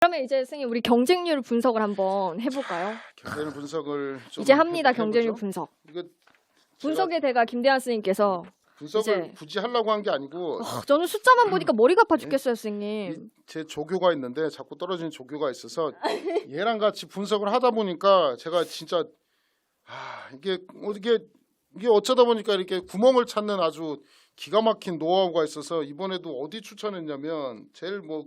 그러면 이제 선생님 우리 경쟁률 분석을 한번 해볼까요? 경쟁률 분석을 좀 이제 합니다. 해보죠. 경쟁률 분석. 이거 분석의 대가 김대한 선생님께서 분석을 이제- 굳이 하려고 한 게 아니고 저는 숫자만 보니까 머리가 아파 죽겠어요, 선생님. 제 조교가 있는데 자꾸 떨어지는 조교가 있어서 얘랑 같이 분석을 하다 보니까 제가 진짜 이게 어쩌다 보니까 이렇게 구멍을 찾는 아주 기가 막힌 노하우가 있어서 이번에도 어디 추천했냐면 제일 뭐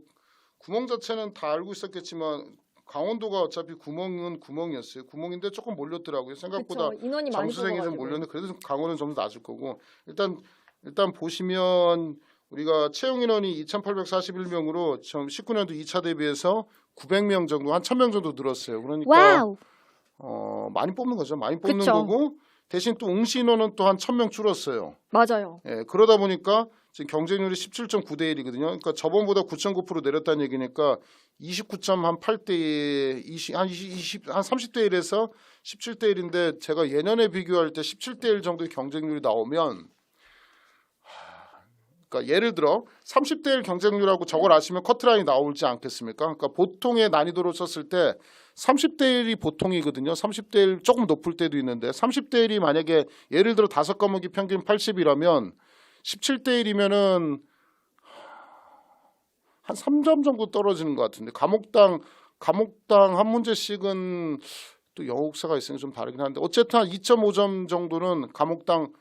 구멍 자체는 다 알고 있었겠지만 강원도가 어차피 구멍은 구멍이었어요. 구멍인데 조금 몰렸더라고요. 생각보다 그쵸, 인원이 많이 점수생이 좀 뽑아가지고. 몰렸는데 그래도 강원은 점수 낮을 거고 일단 보시면 우리가 채용 인원이 2,841명으로 19년도 2차 대비해서 900명 정도 한 1,000명 정도 늘었어요. 그러니까 와우. 많이 뽑는 거죠. 많이 뽑는 그쵸. 거고 대신 또 응시 인원은 또 한 1,000명 줄었어요. 맞아요. 예, 그러다 보니까 지금 경쟁률이 17.9대 1이거든요. 그러니까 저번보다 9.9% 내렸다는 얘기니까 29.8대 한 30대 1에서 17대 1인데 제가 예년에 비교할 때 17대 1 정도의 경쟁률이 나오면 그러니까 예를 들어 30대 1 경쟁률하고 저걸 아시면 커트라인이 나오지 않겠습니까? 그러니까 보통의 난이도로 썼을 때 30대 1이 보통이거든요. 30대 1 조금 높을 때도 있는데 30대 1이 만약에 예를 들어 5과목이 평균 80이라면 17대 1이면은 한 3점 정도 떨어지는 것 같은데 과목당 한 문제씩은 또 영역사가 있으니 좀 다르긴 한데 어쨌든 한 2.5점 정도는 과목당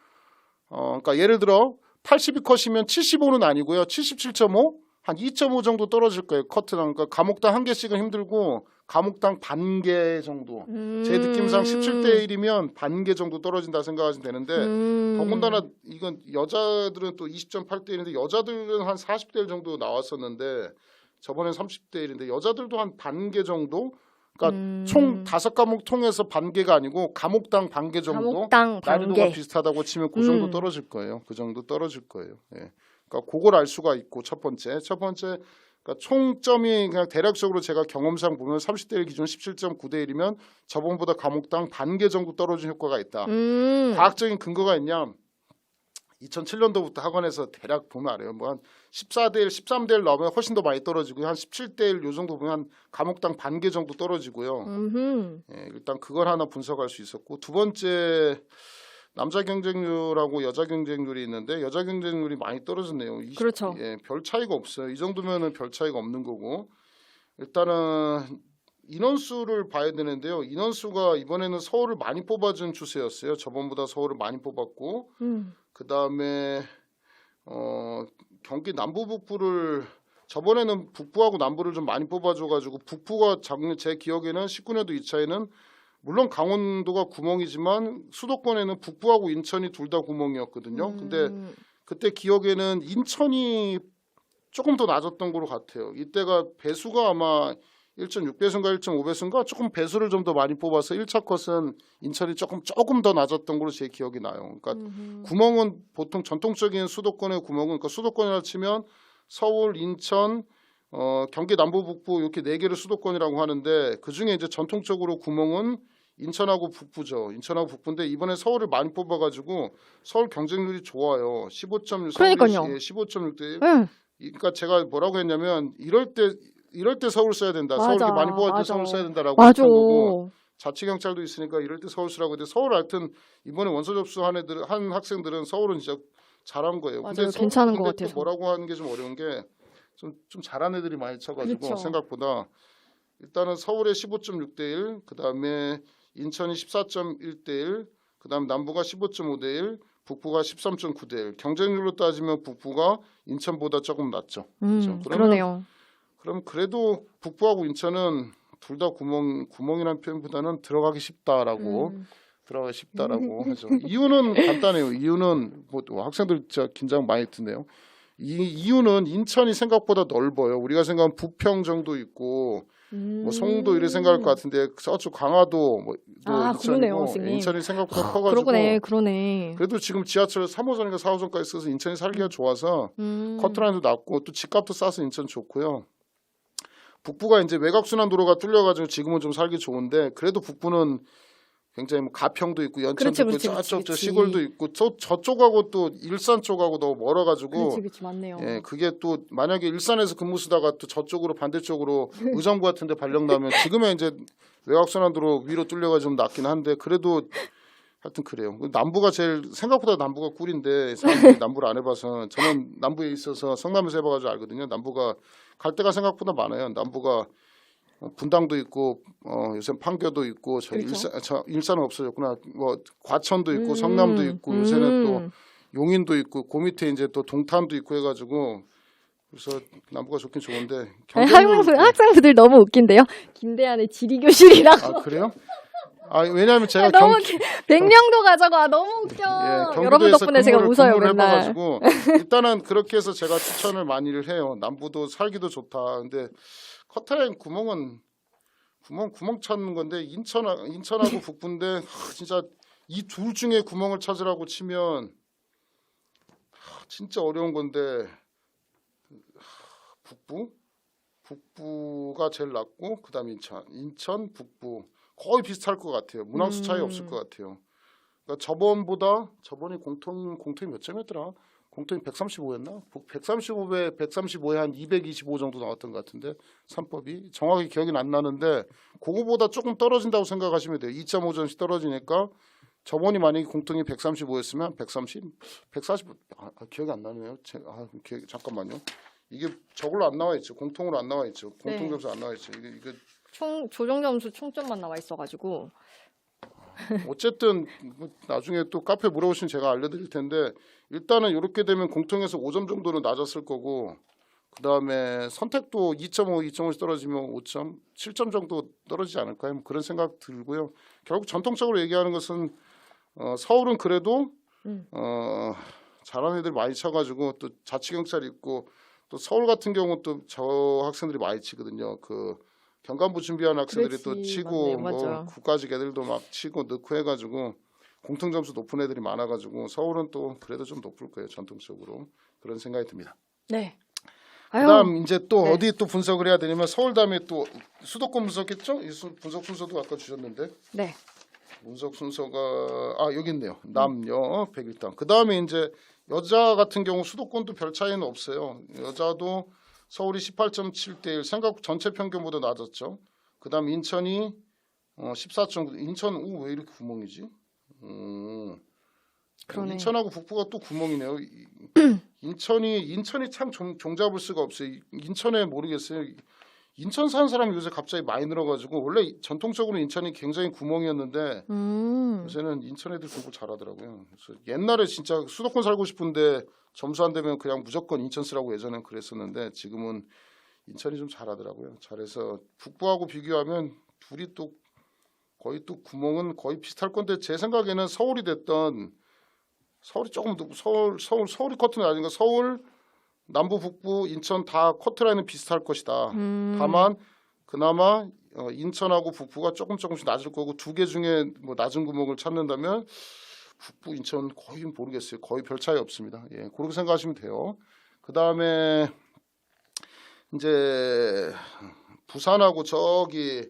그러니까 예를 들어 80이 컷이면 75는 아니고요. 77.5? 한 2.5 정도 떨어질 거예요. 커트당. 그러니까 과목당 한 개씩은 힘들고 과목당 반 개 정도. 제 느낌상 17대 1이면 반 개 정도 떨어진다 생각하시면 되는데 더군다나 이건 여자들은 또 20.8대 1인데 여자들은 한 40대 1 정도 나왔었는데 저번엔 30대 1인데 여자들도 한 반 개 정도. 그러니까 총 5과목 통해서 반 개가 아니고 과목당 반 개 정도. 과목당 반 난이도가 개. 비슷하다고 치면 그 정도 떨어질 거예요. 그 정도 떨어질 거예요. 예. 그러니까 그걸 알 수가 있고 첫 번째 그러니까 총점이 그냥 대략적으로 제가 경험상 보면 30대 1 기준 17.9대 1이면 저번보다 과목당 반 개 정도 떨어진 효과가 있다. 과학적인 근거가 있냐? 2007년도부터 학원에서 대략 보면 알아요. 뭐 한 14대 1, 13대 1 나오면 훨씬 더 많이 떨어지고 한 17대 1 요 정도 보면 한 과목당 반 개 정도 떨어지고요. 예, 일단 그걸 하나 분석할 수 있었고 두 번째 남자 경쟁률하고 여자 경쟁률이 있는데 여자 경쟁률이 많이 떨어졌네요. 그렇죠. 예, 별 차이가 없어요. 이 정도면은 별 차이가 없는 거고 일단은 인원수를 봐야 되는데요. 인원수가 이번에는 서울을 많이 뽑아준 추세였어요. 저번보다 서울을 많이 뽑았고 그 다음에 경기 남부 북부를 저번에는 북부하고 남부를 좀 많이 뽑아줘가지고 북부가 제 기억에는 19년도 2차에는 물론 강원도가 구멍이지만 수도권에는 북부하고 인천이 둘 다 구멍이었거든요. 근데 그때 기억에는 인천이 조금 더 낮았던 거로 같아요. 이때가 배수가 아마 1.6배수인가 1.5배수인가 조금 배수를 좀 더 많이 뽑아서 1차 컷은 인천이 조금 더 낮았던 걸로 제 기억이 나요. 그러니까 구멍은 보통 전통적인 수도권의 구멍은 그러니까 수도권이라 치면 서울, 인천, 경기 남부 북부 이렇게 네 개를 수도권이라고 하는데 그 중에 이제 전통적으로 구멍은 인천하고 북부죠. 인천하고 북부인데 이번에 서울을 많이 뽑아가지고 서울 경쟁률이 좋아요. 15.6. 그러니까요. 15.6대 1. 응. 그러니까 제가 뭐라고 했냐면 이럴 때 서울 써야 된다. 서울 이렇게 많이 뽑을 때 맞아. 서울 써야 된다라고 맞아. 했던 거고 자치 경찰도 있으니까 이럴 때 서울 쓰라고 했는데 서울 하여튼 이번에 원서 접수한 한 학생들은 서울은 진짜 잘한 거예요. 맞아요. 근데 괜찮은 것 근데 또 같아서. 뭐라고 하는 게 좀 어려운 게 좀 잘한 애들이 많이 쳐가지고 그렇죠. 생각보다 일단은 서울에 15.6대 1, 그 다음에 인천이 14.1대 1, 그 다음 남부가 15.5대 1, 북부가 13.9대 1. 경쟁률로 따지면 북부가 인천보다 조금 낮죠. 그렇죠? 그러네요. 그럼 그래도 북부하고 인천은 둘 다 구멍이라는 표현보다는 들어가기 쉽다라고 하죠. 이유는 간단해요. 이유는 뭐 학생들 진짜 긴장 많이 드네요. 이유는 인천이 생각보다 넓어요. 우리가 생각하면 부평 정도 있고 뭐 송도 이래 생각할 것 같은데 저쪽 강화도 뭐 그러네요, 인천이고 선생님. 인천이 생각보다 커가지고 그러네. 그래도 지금 지하철 3호선인가 4호선까지 써서 인천이 살기가 좋아서 커트라인도 낮고 또 집값도 싸서 인천 좋고요. 북부가 이제 외곽순환도로가 뚫려가지고 지금은 좀 살기 좋은데 그래도 북부는 굉장히 뭐 가평도 있고 연천도 그렇지, 있고 그렇지, 저쪽 저 그렇지. 시골도 있고 저쪽하고 또 일산 쪽하고 너무 멀어가지고 그렇지 맞네요. 예, 그게 또 만약에 일산에서 근무 쓰다가 또 저쪽으로 반대쪽으로 의정부 같은데 발령 나면 지금은 이제 외곽순환도로 위로 뚫려가지고 좀 낫긴 한데 그래도 하여튼 그래요. 남부가 제일 생각보다 남부가 꿀인데 사람들이 남부를 안 해봐서 저는 남부에 있어서 성남에서 해봐가지고 알거든요. 남부가 갈 데가 생각보다 많아요. 남부가 분당도 있고 요새 판교도 있고 그렇죠. 일산은 없어졌구나. 뭐 과천도 있고 성남도 있고 요새는 또 용인도 있고 그 밑에 이제 또 동탄도 있고 해가지고 그래서 남부가 좋긴 좋은데 학생분들 너무 웃긴데요. 김대한의 지리교실이라고. 아 그래요? 아 왜냐하면 제가 너무 백령도 가져가 너무 웃겨. 예, 여러분 경기도에서 덕분에 제가 웃어요 근무를 맨날. 해봐가지고 일단은 그렇게 해서 제가 추천을 많이를 해요. 남부도 살기도 좋다. 근데 커트라인 구멍 찾는 건데 인천하고 북부인데 진짜 이 둘 중에 구멍을 찾으라고 치면 진짜 어려운 건데 북부가 제일 낫고 그다음 인천 북부 거의 비슷할 것 같아요. 문항수 차이 없을 것 같아요. 그러니까 저번이 공통이 몇 점이었더라? 공통이 135였나? 135에 135에 한 225 정도 나왔던 것 같은데 3법이 정확히 기억이 안 나는데 그거보다 조금 떨어진다고 생각하시면 돼요. 2.5점씩 떨어지니까 저번이 만약에 공통이 135였으면 130, 140 기억이 안 나네요. 잠깐만요. 이게 저걸로 안 나와 있죠. 공통으로 안 나와 있죠. 공통 점수 안 나와 있죠. 이게 총 조정 점수 총점만 나와 있어가지고. 어쨌든 나중에 또 카페 물어보시면 제가 알려드릴 텐데 일단은 이렇게 되면 공통에서 5점 정도는 낮았을 거고 그 다음에 선택도 2.5, 2.5씩 떨어지면 5점, 7점 정도 떨어지지 않을까요? 뭐 그런 생각 들고요. 결국 전통적으로 얘기하는 것은 서울은 그래도 잘하는 애들 많이 쳐가지고 또 자치경찰 있고 또 서울 같은 경우 또 저 학생들이 많이 치거든요. 그 경간부 준비하는 학생들이 또 그렇지, 치고 맞네, 맞아. 뭐 국가직 애들도 막 치고 넣고 해가지고 공통 점수 높은 애들이 많아가지고 서울은 또 그래도 좀 높을 거예요. 전통적으로 그런 생각이 듭니다. 네. 아유, 그다음 이제 또 네. 어디 또 분석을 해야 되냐면 서울 다음에 또 수도권 분석했죠? 분석 순서도 아까 주셨는데 네. 분석 순서가 여기 있네요. 남녀 101당. 그다음에 이제 여자 같은 경우 수도권도 별 차이는 없어요. 여자도 서울이 18.7대 1 생각 전체 평균보다 낮았죠. 그다음 인천이 14.9. 인천 왜 이렇게 구멍이지? 그러네. 인천하고 북부가 또 구멍이네요. 인천이 참 종잡을 수가 없어요. 인천에 모르겠어요. 인천 사는 사람이 요새 갑자기 많이 늘어가지고 원래 전통적으로 인천이 굉장히 구멍이었는데 요새는 인천 애들 공부 잘하더라고요. 그래서 옛날에 진짜 수도권 살고 싶은데 점수 안 되면 그냥 무조건 인천 쓰라고 예전엔 그랬었는데 지금은 인천이 좀 잘하더라고요. 잘해서 북부하고 비교하면 둘이 또 거의 또 구멍은 거의 비슷할 건데 제 생각에는 서울이 됐던 서울이 조금 더 서울이 커트는 아닌가 서울 남부 북부 인천 다 커트라인은 비슷할 것이다. 다만 그나마 인천하고 북부가 조금씩 낮을 거고 두 개 중에 뭐 낮은 구멍을 찾는다면 북부 인천 거의 모르겠어요. 거의 별 차이 없습니다. 예, 그렇게 생각하시면 돼요. 그 다음에 이제 부산하고 저기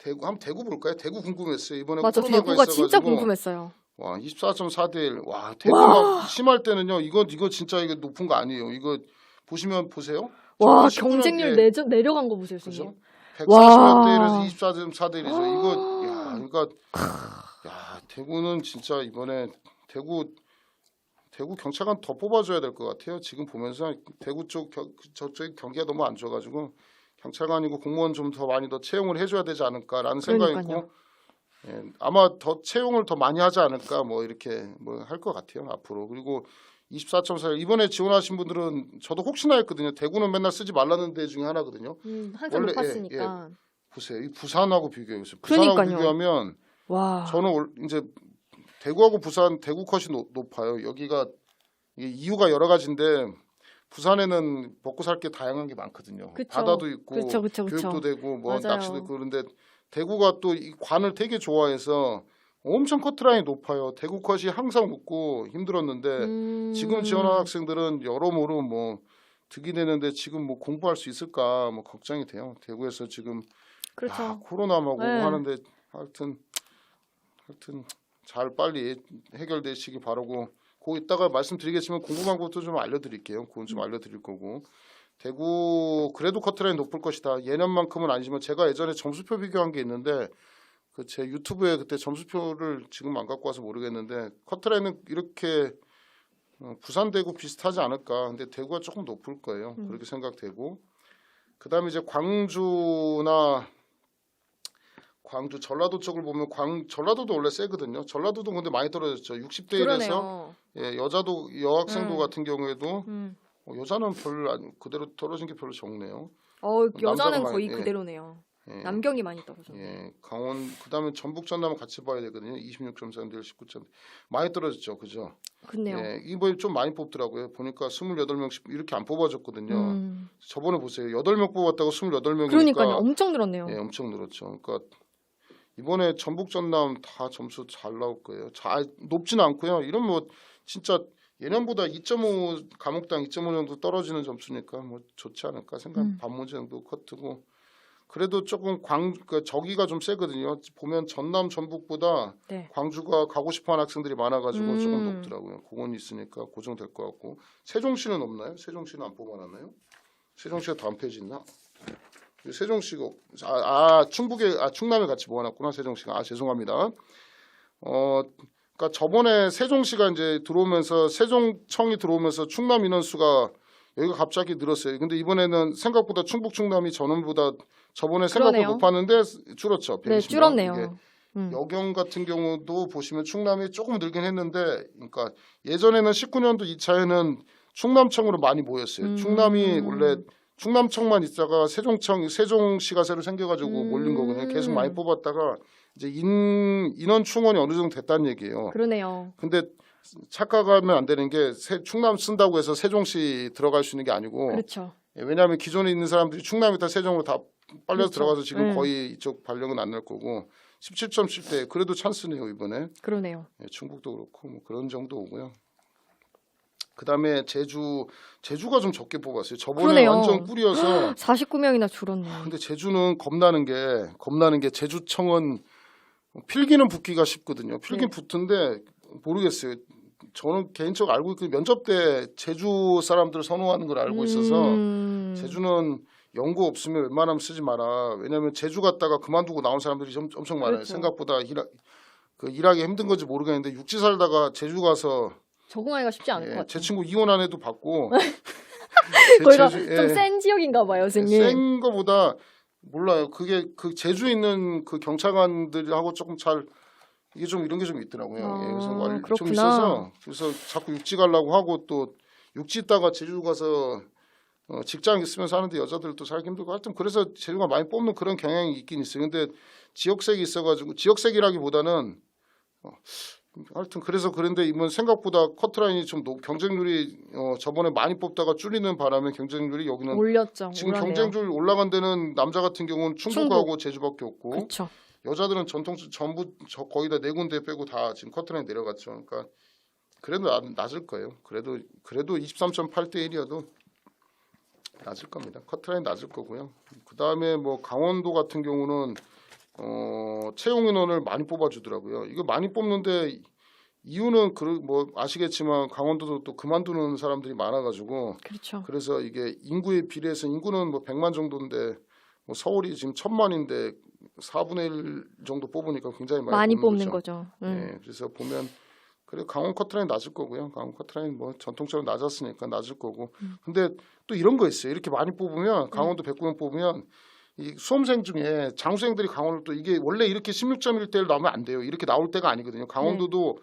한번 대구 볼까요? 대구 궁금했어요. 이번에 맞아, 코로나가 대구가 진짜 있어가지고 궁금했어요. 와 24.4대 1. 와 대구 막 심할 때는요. 이거 진짜 이거 높은 거 아니에요. 이거 보세요. 와, 19년 경쟁률 예, 내려간 거 보세요, 그죠? 선생님. 140몇 대 1에서 24.4대 1이죠. 이거 그러니까 대구는 진짜 이번에 대구 경찰관 더 뽑아줘야 될 것 같아요. 지금 보면서 대구 저쪽 경기가 너무 안 좋아가지고 경찰관이고 공무원 좀 더 많이 더 채용을 해줘야 되지 않을까라는 생각이 그러니까요. 있고 예, 아마 더 채용을 더 많이 하지 않을까 뭐 이렇게 뭐 할 것 같아요 앞으로. 그리고 24.4 이번에 지원하신 분들은 저도 혹시나 했거든요. 대구는 맨날 쓰지 말라는 데 중에 하나거든요. 항상 원래, 높았으니까. 보세요. 이 부산하고 비교해보세요. 부산하고 그러니까요. 비교하면 와. 저는 이제 대구하고 부산 대구 컷이 높아요. 여기가 이게 이유가 여러 가지인데 부산에는 먹고 살 게 다양한 게 많거든요. 그쵸. 바다도 있고 그쵸. 교육도 되고 뭐 맞아요. 낚시도 있고 그런데 대구가 또 이 관을 되게 좋아해서 엄청 커트라인이 높아요. 대구 컷이 항상 높고 힘들었는데 지금 지원한 학생들은 여러모로 뭐 득이 되는데 지금 뭐 공부할 수 있을까 뭐 걱정이 돼요. 대구에서 지금 그렇죠. 코로나 막 오고 네. 하는데 하여튼 하여튼 잘 빨리 해결되시기 바라고. 그 이따가 말씀드리겠지만 궁금한 것도 좀 알려드릴게요. 그건 좀 알려드릴 거고. 대구 그래도 커트라인 높을 것이다. 예년만큼은 아니지만 제가 예전에 점수표 비교한 게 있는데 그 제 유튜브에 그때 점수표를 지금 안 갖고 와서 모르겠는데 커트라인은 이렇게 부산 대구 비슷하지 않을까. 근데 대구가 조금 높을 거예요. 그렇게 생각되고. 그다음에 이제 광주 전라도 쪽을 보면 전라도도 원래 세거든요. 전라도도 근데 많이 떨어졌죠. 60대 1에서 그러네요. 예, 여학생도 같은 경우에도 음. 여자는 별로 그대로 떨어진 게 별로 적네요. 여자는 남자가 거의 많이- 예. 그대로네요. 예, 남경이 많이 떨어졌네요. 예, 그다음에 전북 전남은 같이 봐야 되거든요. 26.4대 19점 많이 떨어졌죠. 그죠? 그렇네요. 예, 이번에 좀 많이 뽑더라고요. 보니까 28명씩 이렇게 안 뽑아줬거든요. 저번에 보세요. 8명 뽑았다고 28명이니까 그러니까요. 엄청 늘었네요. 예, 엄청 늘었죠. 그러니까 이번에 전북 전남 다 점수 잘 나올 거예요. 높지는 않고요. 이런 뭐 진짜 예년보다 2.5 과목당 2.5 정도 떨어지는 점수니까 뭐 좋지 않을까 생각. 반문제 정도 커트고 그래도 조금 저기가 좀 세거든요. 보면 전남 전북보다 네. 광주가 가고 싶어하는 학생들이 많아가지고 조금 음. 높더라고요. 그건 있으니까 고정될 것 같고. 세종시는 없나요? 세종시는 안 뽑아놨나요? 세종시가 다음 페이지 있나? 세종시가 충남에 같이 모아놨구나. 세종시가 죄송합니다. 그러니까 저번에 세종시가 이제 들어오면서 세종청이 들어오면서 충남 인원수가 여기가 갑자기 늘었어요. 근데 이번에는 생각보다 충북 충남이 전원보다 저번에 생각보다 그러네요. 높았는데 줄었죠. 네, 120명. 이게 줄었네요. 여경 같은 경우도 보시면 충남이 조금 늘긴 했는데, 그러니까 예전에는 19년도 2차에는 충남청으로 많이 모였어요. 충남이 원래 충남청만 있다가 세종시가 새로 생겨가지고 몰린 거거든요. 계속 많이 뽑았다가 이제 인원 충원이 어느 정도 됐다는 얘기예요. 그러네요. 근데 착각하면 안 되는 게 충남 쓴다고 해서 세종시 들어갈 수 있는 게 아니고, 그렇죠. 왜냐하면 기존에 있는 사람들이 충남이다 세종으로 다 빨려서 그렇죠. 들어가서 지금 네. 거의 이쪽 발령은 안 날 거고 17.7대 그래도 찬스네요 이번에. 그러네요. 예, 충북도 그렇고 뭐 그런 정도 오고요. 그다음에 제주가 좀 적게 뽑았어요. 저번에 그러네요. 완전 꿀이어서. 49명이나 줄었네. 근데 제주는 겁나는 게 제주청은 필기는 붙기가 쉽거든요. 필기는 네. 붙은데 모르겠어요. 저는 개인적으로 알고 있고 면접 때 제주 사람들을 선호하는 걸 알고 있어서 제주는 연고 없으면 웬만하면 쓰지 마라. 왜냐하면 제주 갔다가 그만두고 나온 사람들이 엄청 많아요. 그렇죠. 생각보다 일하기 힘든 건지 모르겠는데 육지 살다가 제주 가서 적응하기가 쉽지 않을 것 제 같아요. 친구 이혼한 애도 받고 거기가 좀 센 지역인가 봐요, 선생님. 센 거보다 몰라요. 그게 그 제주에 있는 그 경찰관들하고 조금 잘 이게 좀 이런 게 좀 있더라고요. 아, 예, 그래서 좀 그렇구나. 있어서 그래서 자꾸 육지 가려고 하고 또 육지 있다가 제주 가서 직장 있으면 사는데 여자들도 살기 힘들고 하여튼 그래서 제주가 많이 뽑는 그런 경향이 있긴 있어요. 근데 지역색이 있어가지고 지역색이라기보다는 하여튼 그래서 그런데 이번 생각보다 커트라인이 좀 경쟁률이 저번에 많이 뽑다가 줄이는 바람에 경쟁률이 여기는 올렸죠. 지금 올랐네요. 경쟁률 올라간 데는 남자 같은 경우는 충북하고 제주밖에 없고 그렇죠. 여자들은 전부 거의 다 네 군데 빼고 다 지금 커트라인 내려갔죠. 그러니까 그래도 낮을 거예요. 그래도 23.8대 1이어도 낮을 겁니다. 커트라인 낮을 거고요. 그 다음에 뭐 강원도 같은 경우는 채용 인원을 많이 뽑아주더라고요. 이거 많이 뽑는데 이유는 뭐 아시겠지만 강원도도 또 그만두는 사람들이 많아가지고 그렇죠. 그래서 이게 인구에 비례해서 인구는 뭐 100만 정도인데 뭐 서울이 지금 1000만인데 4분의 1 정도 뽑으니까 굉장히 많이 뽑는 거죠. 거죠. 예, 그래서 보면 그래 강원 커트라인 낮을 거고요. 강원 커트라인 뭐 전통적으로 낮았으니까 낮을 거고. 근데 또 이런 거 있어요. 이렇게 많이 뽑으면 강원도 109명 뽑으면 이 수험생 중에 장수생들이 강원을 또 이게 원래 이렇게 16.1대1 나오면 안 돼요. 이렇게 나올 때가 아니거든요. 강원도도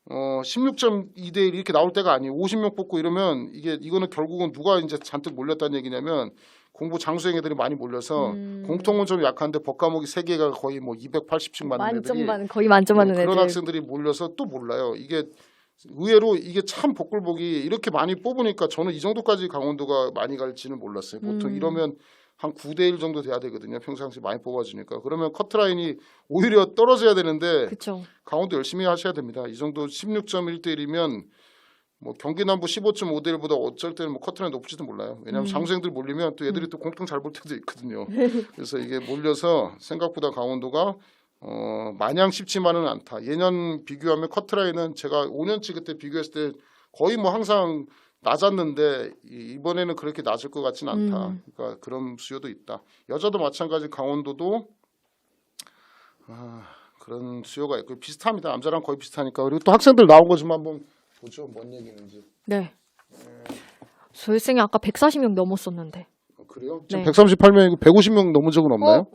16.2대1 이렇게 나올 때가 아니에요. 50명 뽑고 이러면 이거는 결국은 누가 이제 잔뜩 몰렸다는 얘기냐면 공부 장수생 애들이 많이 몰려서 공통은 좀 약한데 법과목이 3개가 거의 뭐 280씩 맞는 애들이 거의 만점 맞는 그런 애들. 학생들이 몰려서 또 몰라요. 이게 의외로 이게 참 복불복이 이렇게 많이 뽑으니까 저는 이 정도까지 강원도가 많이 갈지는 몰랐어요. 보통 이러면 한 9대1 정도 돼야 되거든요. 평상시 많이 뽑아주니까. 그러면 커트라인이 오히려 떨어져야 되는데 그렇죠. 강원도 열심히 하셔야 됩니다. 이 정도 16.1대1이면 뭐 경기 남부 15.5대1보다 어쩔 때는 뭐 커트라인 높을지도 몰라요. 왜냐하면 장수생들 몰리면 또 애들이 또 공통 잘 볼 때도 있거든요. 그래서 이게 몰려서 생각보다 강원도가 마냥 쉽지만은 않다. 예년 비교하면 커트라인은 제가 5년치 그때 비교했을 때 거의 뭐 항상 낮았는데 이번에는 그렇게 낮을 것 같지는 않다. 그러니까 그런 수요도 있다. 여자도 마찬가지 강원도도 그런 수요가 있고 비슷합니다. 남자랑 거의 비슷하니까. 그리고 또 학생들 나온 거 좀 한번 보죠. 뭔 얘기인지. 네. 조일생이 아까 140명 넘었었는데. 그래요? 지금 네. 138명이고 150명 넘은 적은 없나요?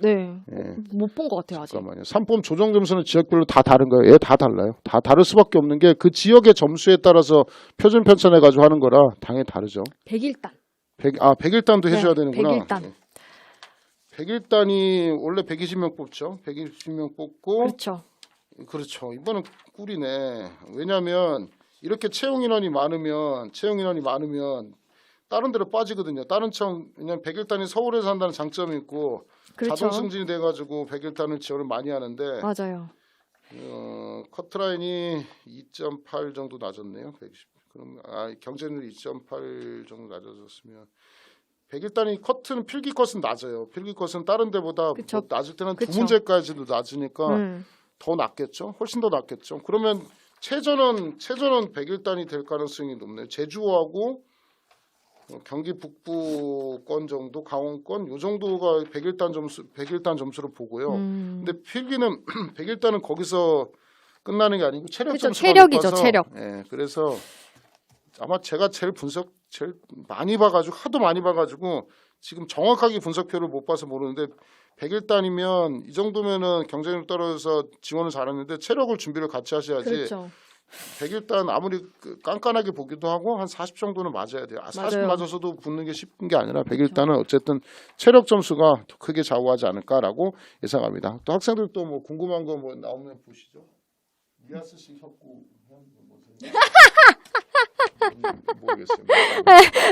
네. 예. 못 본 것 같아요 아직. 잠깐만요. 3법 조정 점수는 지역별로 다 다른 거예요. 예, 다 달라요. 다 다를 수밖에 없는 게 그 지역의 점수에 따라서 표준 편찬해 가지고 하는 거라 당연히 다르죠. 101단. 101단도 해줘야 네, 되는구나. 101단. 예. 101단이 원래 120명 뽑죠. 120명 뽑고 그렇죠. 그렇죠. 이번은 꿀이네. 왜냐하면 이렇게 채용 인원이 많으면 다른 데로 빠지거든요. 다른 청 왜냐면 101단이 서울에서 한다는 장점이 있고 그렇죠. 자동 승진이 돼가지고 101단을 지원을 많이 하는데 맞아요. 커트라인이 2.8 정도 낮았네요. 120. 그럼 경쟁률이 2.8 정도 낮아졌으면 101단이 커트는 필기 컷은 낮아요. 필기 컷은 다른 데보다 그쵸. 뭐 낮을 때는 그쵸. 두 문제까지도 낮으니까 더 낮겠죠. 훨씬 더 낮겠죠. 그러면 최저는 101단이 될 가능성이 높네요. 제주하고 경기 북부권 정도, 강원권 요 정도가 101단 점수로 보고요. 근데 필기는 101단은 거기서 끝나는 게 아니고 체력 그쵸, 점수가 체력이죠, 높아서, 체력. 예, 그래서 아마 제가 제일 많이 봐가지고 하도 많이 봐가지고 지금 정확하게 분석표를 못 봐서 모르는데 101단이면 이 정도면은 경쟁률 떨어져서 지원을 잘했는데 체력을 준비를 같이 하셔야지. 그렇죠. 101단 아무리 깐깐하게 보기도 하고 한 40 정도는 맞아야 돼요. 40 맞아요. 맞아서도 붙는 게 쉽은 게 아니라 101단은 어쨌든 체력 점수가 더 크게 좌우하지 않을까라고 예상합니다. 또 학생들 또 뭐 궁금한 거 뭐 나오면 보시죠. 미아스 씨 협구 모르겠어요.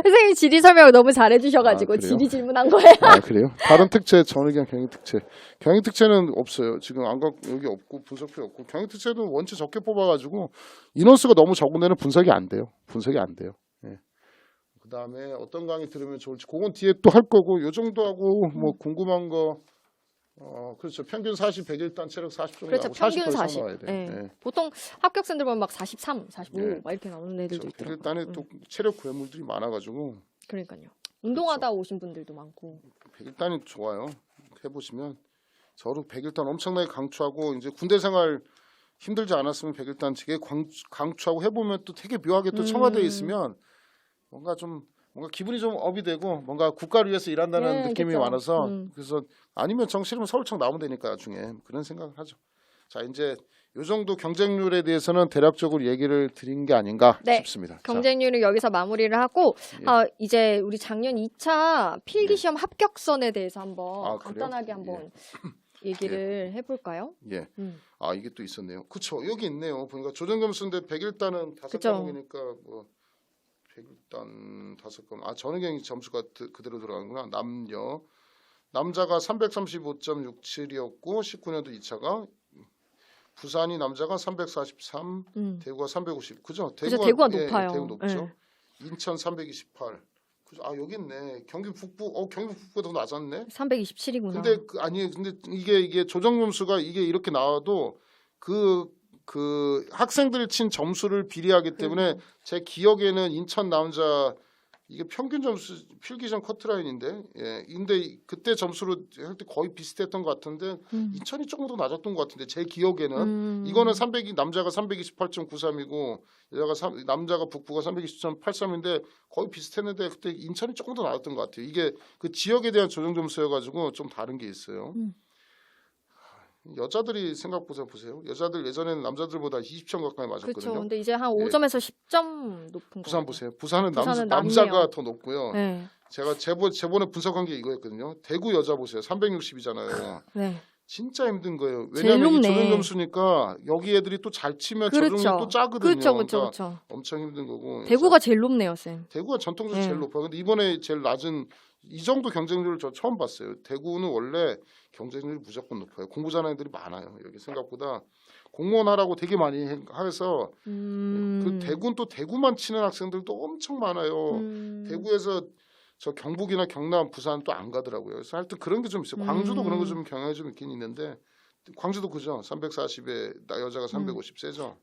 선생님이 지리 설명을 너무 잘해주셔가지고 그래요? 지리 질문한 거예요. 그래요? 다른 특채 전의경 경영 특채. 경영 특채는 없어요. 지금 여기 없고 분석표 없고 경영 특채도 원체 적게 뽑아가지고 인원수가 너무 적은 데는 분석이 안 돼요. 예. 그다음에 어떤 강의 들으면 좋을지 그건 뒤에 또 할 거고 요 정도 하고 뭐 궁금한 거 그렇죠. 평균 40, 101단 체력 40 정도 그렇죠. 나오고 평균 40 40. 나와야 돼. 예. 예. 보통 합격생들 보면 막 43, 45 예. 막 이렇게 나오는 애들도 있더라고요. 101단에 또 체력 괴물들이 많아가지고 그러니까요. 운동하다 오신 분들도 많고. 101단이 좋아요. 해보시면 저도 101단 엄청나게 강추하고 이제 군대 생활 힘들지 않았으면 101단 되게 강추하고 해보면 또 되게 묘하게 또 청와대에 있으면 뭔가 기분이 좀 업이 되고 뭔가 국가를 위해서 일한다는 네, 느낌이 그쵸. 많아서 그래서 아니면 정시면 서울청 나오면 되니까 나중에 그런 생각을 하죠. 자 이제 요 정도 경쟁률에 대해서는 대략적으로 얘기를 드린 게 아닌가 네. 싶습니다. 경쟁률은 여기서 마무리를 하고 예. 이제 우리 작년 2차 필기시험 합격선에 대해서 한번 아, 그래요? 간단하게 한번 얘기를 해볼까요? 예. 음. 이게 또 있었네요. 그쵸. 여기 있네요. 보니까 조정점수인데 101단은 5과목이니까 뭐 101단 5과목. 전의경 점수가 그대로 들어가는구나. 남자가 335.67이었고 19년도 2차가 부산이 남자가 343, 대구가 350. 그죠? 대구가 높아요. 대구 높죠. 네. 인천 328. 그죠? 여기 있네. 경기 북부. 경기 북부가 더 낮았네. 327이구나. 근데 근데 이게 조정 점수가 이게 이렇게 나와도 그 학생들이 친 점수를 비례하기 때문에 제 기억에는 인천 남자 이게 평균 점수 필기시험 커트라인인데 근데 그때 점수로 할 때 거의 비슷했던 것 같은데 인천이 조금 더 낮았던 것 같은데 제 기억에는 이거는 남자가 328.93이고 남자가 북부가 320.83인데 거의 비슷했는데 그때 인천이 조금 더 낮았던 것 같아요. 이게 그 지역에 대한 조정 점수여가지고 좀 다른 게 있어요. 여자들이 생각보다 보세요. 여자들 예전에는 남자들보다 20점 가까이 맞았거든요. 그렇죠. 근데 이제 한 5점에서 10점 높은 거. 부산 보세요. 부산은 부산은 남자가 낮네요. 더 높고요. 네. 제가 저번에 분석한 게 이거였거든요. 대구 여자 보세요. 360이잖아요. 네. 진짜 힘든 거예요. 제일 왜냐하면 이 높네. 조정 점수니까 여기 애들이 또 잘 치면 그렇죠. 조정이 또 짜거든요. 그렇죠. 엄청 힘든 거고. 대구가 제일 높네요, 쌤. 대구가 전통적으로 제일 높아요. 근데 이번에 제일 낮은 이 정도 경쟁률을 저 처음 봤어요. 대구는 원래 경쟁률이 무조건 높아요. 공부 잘하는 애들이 많아요. 여기 생각보다 공무원 하라고 되게 많이 해서 그 대구는 또 대구만 치는 학생들도 엄청 많아요. 대구에서 저 경북이나 경남, 부산 또 안 가더라고요. 그래서 하여튼 그런 게 좀 있어요. 광주도 그런 거 좀 경향이 좀 있긴 있는데 광주도 그죠. 340에 여자가 350 세죠.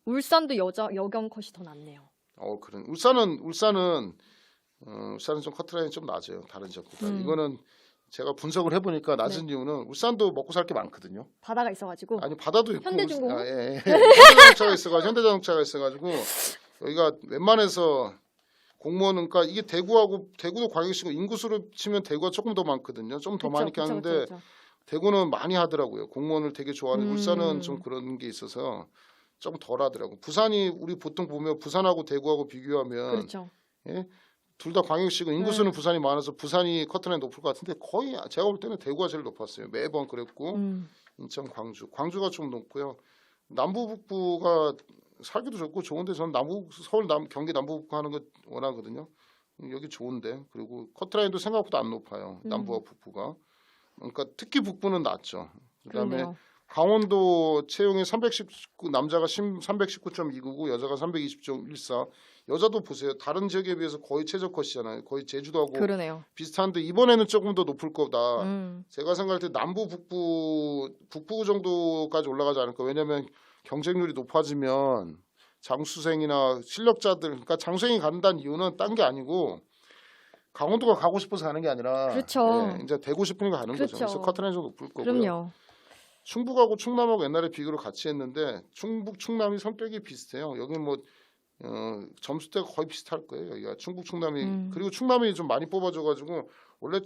울산도 여경 컷이 더 낫네요. 그런 울산은 좀 커트라인이 좀 낮아요. 다른 지역보다. 이거는 제가 분석을 해보니까 낮은 이유는 울산도 먹고 살 게 많거든요. 바다가 있어가지고. 아니 바다도 있고 현대중공업? 현대자동차가 있어가지고 여기가 웬만해서 공무원은 그러니까 이게 대구도 광역시고 인구수로 치면 대구가 조금 더 많거든요. 좀 더 많이 하는데 대구는 많이 하더라고요. 공무원을 되게 좋아하는 울산은 좀 그런 게 있어서 좀 덜 하더라고. 부산이 우리 보통 보면 부산하고 대구하고 비교하면 그렇죠. 예? 둘 다 광역시고 인구수는 부산이 많아서 부산이 커트라인 높을 것 같은데 거의 제가 볼 때는 대구가 제일 높았어요. 매번 그랬고 인천, 광주가 좀 높고요. 남부 북부가 살기도 좋고 좋은데 저는 서울 경기 남부 북부 하는 거 원하거든요. 여기 좋은데 그리고 커트라인도 생각보다 안 높아요. 남부와 북부가. 그러니까 특히 북부는 낮죠. 그다음에 그러네요. 강원도 채용이 319 남자가 319.29고 여자가 320.14. 여자도 보세요. 다른 지역에 비해서 거의 최저컷이잖아요. 거의 제주도하고 그러네요. 비슷한데 이번에는 조금 더 높을 거다. 제가 생각할 때 남부 북부 정도까지 올라가지 않을까. 왜냐하면 경쟁률이 높아지면 장수생이나 실력자들, 그러니까 장수생이 간다는 이유는 딴 게 아니고 강원도가 가고 싶어서 가는 게 아니라 그렇죠. 이제 되고 싶으니까 가는 거죠. 그렇죠. 그래서 커트라인이 좀 높을 거고요. 그럼요. 충북하고 충남하고 옛날에 비교를 같이 했는데 충북, 충남이 성격이 비슷해요. 여기 뭐 점수대가 거의 비슷할 거예요. 여기가 충북, 충남이 그리고 충남이 좀 많이 뽑아줘가지고 원래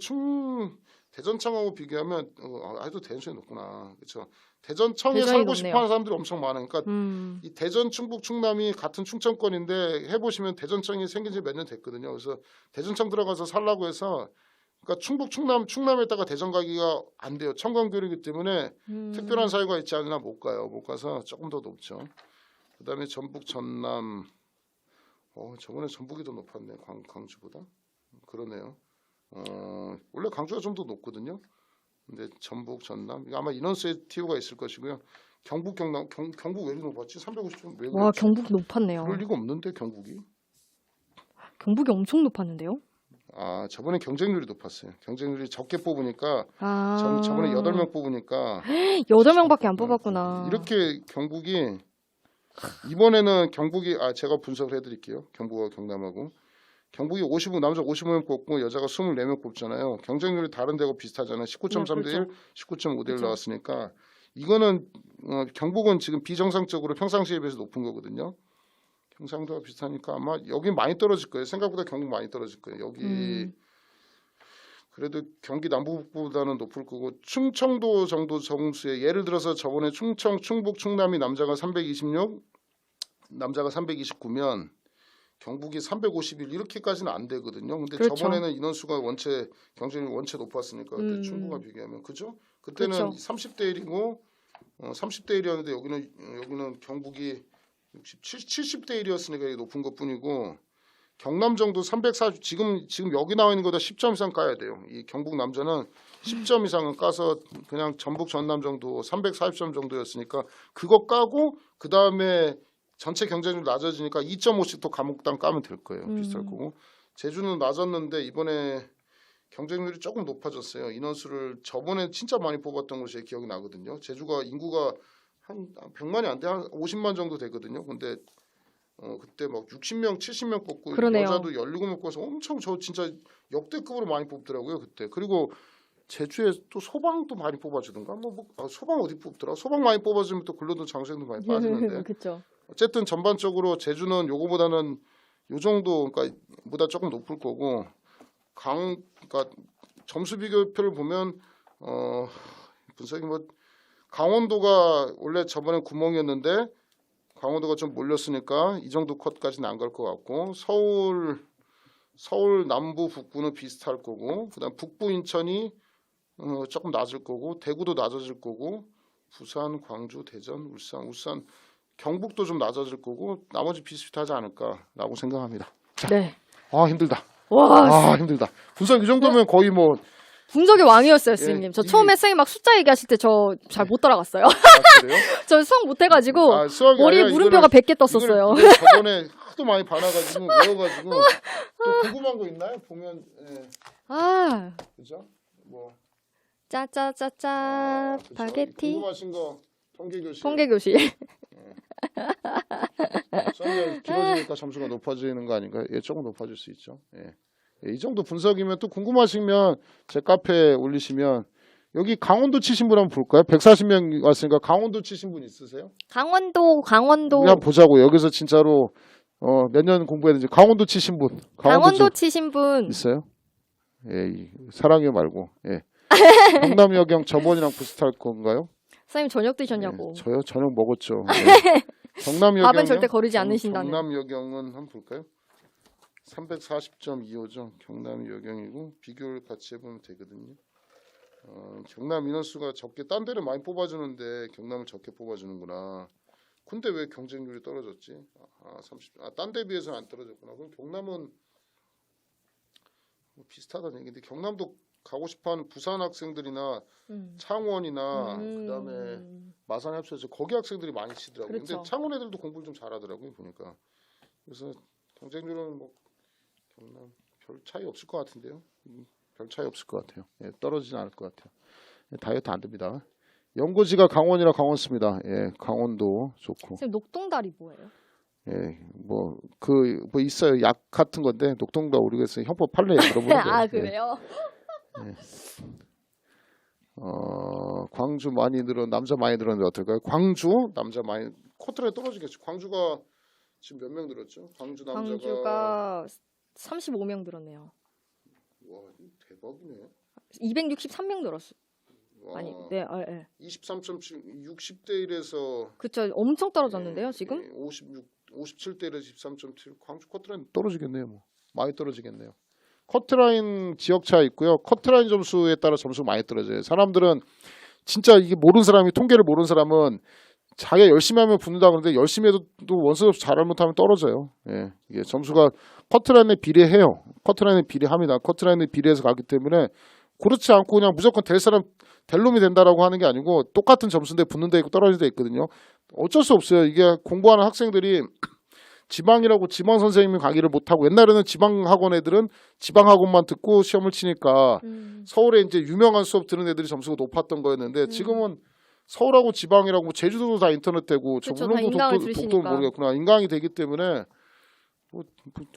대전청하고 비교하면 아직도 대전청이 높구나. 그렇죠. 대전청에 대전이 살고 높네요. 싶어하는 사람들이 엄청 많아요. 그러니까 이 대전, 충북, 충남이 같은 충청권인데 해보시면 대전청이 생긴 지 몇 년 됐거든요. 그래서 대전청 들어가서 살라고 해서 그러니까 충북, 충남에다가 대전 가기가 안 돼요. 청강교류이기 때문에 특별한 사유가 있지 않으나 못 가요. 못 가서 조금 더 높죠. 그다음에 전북, 전남. 저번에 전북이 더 높았네. 광주보다. 그러네요. 원래 광주가 좀 더 높거든요. 근데 전북, 전남 아마 인원수의 튀어가 있을 것이고요. 경북, 경남, 경북 왜 이렇게 높았지? 350점 왜 와, 그랬지? 경북 높았네요. 그럴 리가 없는데 경북이. 경북이 엄청 높았는데요. 저번에 경쟁률이 높았어요. 경쟁률이 적게 뽑으니까 아, 저번에 8명 뽑으니까 8명밖에 안 뽑았구나. 이렇게 경북이 이번에는 경북이 제가 분석을 해드릴게요. 경북과 경남하고 경북이 남자 55명 뽑고 여자가 24명 뽑잖아요. 경쟁률이 다른 데하고 비슷하잖아요. 19.3대 1, 19.5대 1 나왔으니까 이거는 경북은 지금 비정상적으로 평상시에 비해서 높은 거거든요. 경상도와 비슷하니까 아마 여기 많이 떨어질 거예요. 생각보다 경북 많이 떨어질 거예요. 여기 그래도 경기 남부보다는 높을 거고 충청도 정도 정수에 예를 들어서 저번에 충청, 충북, 충남이 남자가 326, 남자가 329면 경북이 351 이렇게까지는 안 되거든요. 근데 그렇죠. 저번에는 인원수가 경쟁률이 원체 높았으니까 그때 충북과 비교하면 그죠? 그때는 그렇죠. 30대 1이고 30대 1이었는데 여기는 경북이 70대 1이었으니까 높은 것뿐이고 경남 정도 340 지금 여기 나와 있는 거다 10점 이상 까야 돼요. 이 경북 남자는 10점 이상은 까서 그냥 전북 전남 정도 340점 정도였으니까 그거 까고 그 다음에 전체 경쟁률 낮아지니까 2.5씩 더 과목당 까면 될 거예요. 비슷할 거고 제주는 낮았는데 이번에 경쟁률이 조금 높아졌어요. 인원수를 저번에 진짜 많이 뽑았던 것이 제 기억이 나거든요. 제주가 인구가 한 100만이 안 돼, 한 50만 정도 되거든요. 근데 그때 막 60명, 70명 뽑고 그러네요. 여자도 17명 뽑아서 엄청 저 진짜 역대급으로 많이 뽑더라고요 그때. 그리고 제주에 또 소방도 많이 뽑아주던가 소방 어디 뽑더라? 소방 많이 뽑아주면 또 근로도 장수생도 많이 빠지는데 그렇죠. 어쨌든 전반적으로 제주는 요거보다는 요 정도 그러니까 보다 조금 높을 거고 그러니까 점수 비교표를 보면 분석이 강원도가 원래 저번에 구멍이었는데 강원도가 좀 몰렸으니까 이 정도 컷까지는 안 갈 것 같고 서울 남부 북부는 비슷할 거고 그다음 북부 인천이 조금 낮을 거고 대구도 낮아질 거고 부산, 광주, 대전, 울산 경북도 좀 낮아질 거고 나머지 비슷하지 않을까라고 생각합니다. 자, 네. 힘들다. 와, 힘들다. 분석 이 정도면 거의 뭐 분석의 왕이었어요, 예, 스님. 저 처음에 쌤이 막 숫자 얘기하실 때 저 잘 못 따라갔어요. 그래요? 저 수학 못 해가지고 수학이 머리에 아니라 물음표가 100개 떴었어요. 이걸 저번에 하도 많이 봐놔가지고 외워가지고 또 궁금한 거 있나요? 보면 아, 그죠? 뭐 짜짜짜짜 파게티 궁금하신 거 통계 교실. 통계 교실. 시험이 길어지니까 점수가 높아지는 거 아닌가요? 예, 조금 높아질 수 있죠. 예. 예, 이 정도 분석이면 또 궁금하시면 제 카페에 올리시면 여기 강원도 치신 분 한번 볼까요? 140명 왔으니까 강원도 치신 분 있으세요? 강원도 우리 한번 보자고. 여기서 진짜로 몇 년 공부했는지 강원도 치신 분. 강원도 치신 분 있어요? 예, 사랑해 말고. 예. 경남 여경 저번이랑 비슷할 건가요? 선생님 저녁 드셨냐고. 예, 저요? 저녁 먹었죠. 예. 경남 여경 밥은 절대 거르지 않으신다는. 경남 여경은 한번 볼까요? 340.25죠. 경남 여경이고 비교를 같이 해보면 되거든요. 경남 인원수가 적게 딴 데를 많이 뽑아주는데 경남을 적게 뽑아주는구나. 근데 왜 경쟁률이 떨어졌지? 딴 데 비해서는 안 떨어졌구나. 그럼 경남은 뭐 비슷하다는 얘기인데 경남도 가고 싶어하는 부산 학생들이나 창원이나 그다음에 마산 합쳐서 거기 학생들이 많이 치더라고요. 그렇죠. 근데 창원 애들도 공부를 좀 잘하더라고요 보니까. 그래서 경쟁률은 뭐 경남 별 차이 없을 것 같은데요. 별 차이 없을 것 같아요. 예, 떨어지진 않을 것 같아요. 예, 다이어트 안 됩니다. 연고지가 강원이라 강원습니다. 예, 강원도 좋고. 선생님 녹동다리 뭐예요? 예, 뭐 있어요. 약 같은 건데 녹동다 우리가 형법 판례에 물어보는 거예요. 아 그래요? 예. 광주 많이 남자 많이 늘었는데 어떨까요? 광주 남자 많이 코트라에 떨어지겠죠. 광주가 지금 몇 명 늘었죠? 광주가 35명 늘었네요. 와 대박이네. 263명 늘었어. 와, 아니, 네, 네. 23.7 60대 1에서 그쵸, 엄청 떨어졌는데요, 지금? 57대 1에서 13.7 광주 커트라인 떨어지겠네요. 뭐 많이 떨어지겠네요. 커트라인 지역차 있고요. 커트라인 점수에 따라 점수 많이 떨어져요. 사람들은 진짜 이게 모르는 사람이 통계를 모르는 사람은 자기가 열심히 하면 붙는다 그러는데 열심히 해도 또 원서 접수 잘못하면 떨어져요. 예, 이게 점수가 커트라인에 비례해요. 커트라인에 비례합니다. 커트라인에 비례해서 가기 때문에 그렇지 않고 그냥 무조건 될 사람 될 놈이 된다라고 하는 게 아니고 똑같은 점수인데 붙는 데 있고 떨어지는 데 있거든요. 어쩔 수 없어요. 이게 공부하는 학생들이 지방이라고 지방 선생님이 강의를 못하고 옛날에는 지방 학원 애들은 지방 학원만 듣고 시험을 치니까 서울에 이제 유명한 수업 들은 애들이 점수가 높았던 거였는데 지금은 서울하고 지방이라고 뭐 제주도도 다 인터넷 되고 저 그쵸, 물론 다 인강을 독도는 들으시니까. 모르겠구나. 인강이 되기 때문에 뭐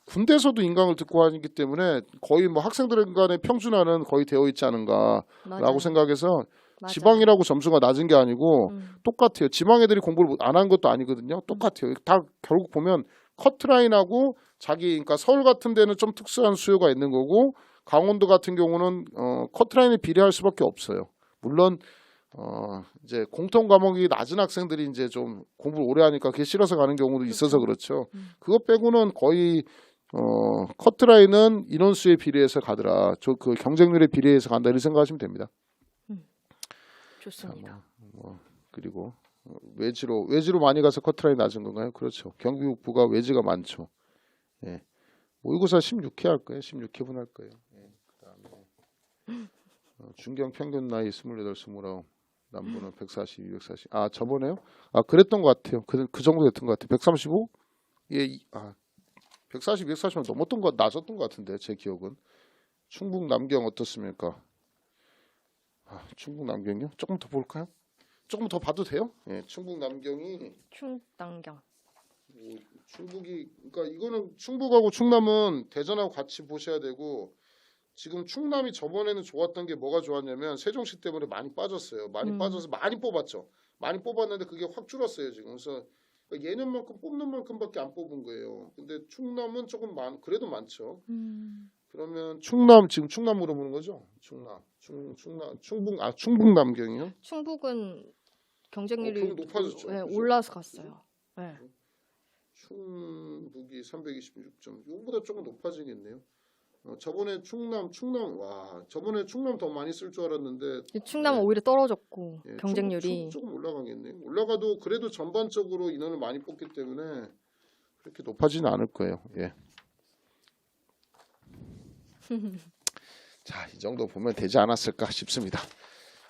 군대에서도 인강을 듣고 하기 때문에 거의 뭐 학생들 간의 평준화는 거의 되어 있지 않은가라고 맞아요. 생각해서 맞아요. 지방이라고 점수가 낮은 게 아니고 똑같아요. 지방 애들이 공부를 안 한 것도 아니거든요. 똑같아요. 다 결국 보면 커트라인하고 자기 그러니까 서울 같은 데는 좀 특수한 수요가 있는 거고 강원도 같은 경우는 커트라인에 비례할 수밖에 없어요. 물론 이제 공통 과목이 낮은 학생들이 이제 좀 공부를 오래 하니까 그게 싫어서 가는 경우도 있어서 그렇죠. 그것 빼고는 거의 커트라인은 인원수에 비례해서 가더라. 그 경쟁률에 비례해서 간다 이렇게 생각하시면 됩니다. 좋습니다. 그리고 외지로 많이 가서 커트라인 낮은 건가요? 그렇죠. 경기 북부가 외지가 많죠. 예. 모의고사 16회 할 거예요. 16회분 할 거예요. 예. 그다음에 중경 평균 나이 28, 29. 남부는 140, 240. 아 저번에요? 아 그랬던 것 같아요. 그 정도 됐던 것 같아요. 135? 예, 140, 240은 넘었던 것 낮았던 것 같은데 제 기억은. 충북 남경 어떻습니까? 충북 남경요? 조금 더 볼까요? 조금 더 봐도 돼요? 예, 충북 남경이 충남경. 충북이 그러니까 이거는 충북하고 충남은 대전하고 같이 보셔야 되고 지금 충남이 저번에는 좋았던 게 뭐가 좋았냐면 세종시 때문에 많이 빠졌어요. 많이 빠져서 많이 뽑았죠. 많이 뽑았는데 그게 확 줄었어요 지금. 그래서 예년만큼 뽑는 만큼밖에 안 뽑은 거예요. 근데 충남은 조금 그래도 많죠. 그러면 충남 지금 충남 물어보는 거죠? 충북 남경이요? 충북은 경쟁률이 별로 높아졌죠. 네, 그죠? 올라서 갔어요. 네. 충북이 326점. 이거보다 조금 높아지겠네요. 저번에 충남 저번에 충남 더 많이 쓸 줄 알았는데 충남은 네. 오히려 떨어졌고 예, 경쟁률이. 조금 올라가겠네요. 올라가도 그래도 전반적으로 인원을 많이 뽑기 때문에 그렇게 높아지는 않을 거예요. 예. 자, 이 정도 보면 되지 않았을까 싶습니다.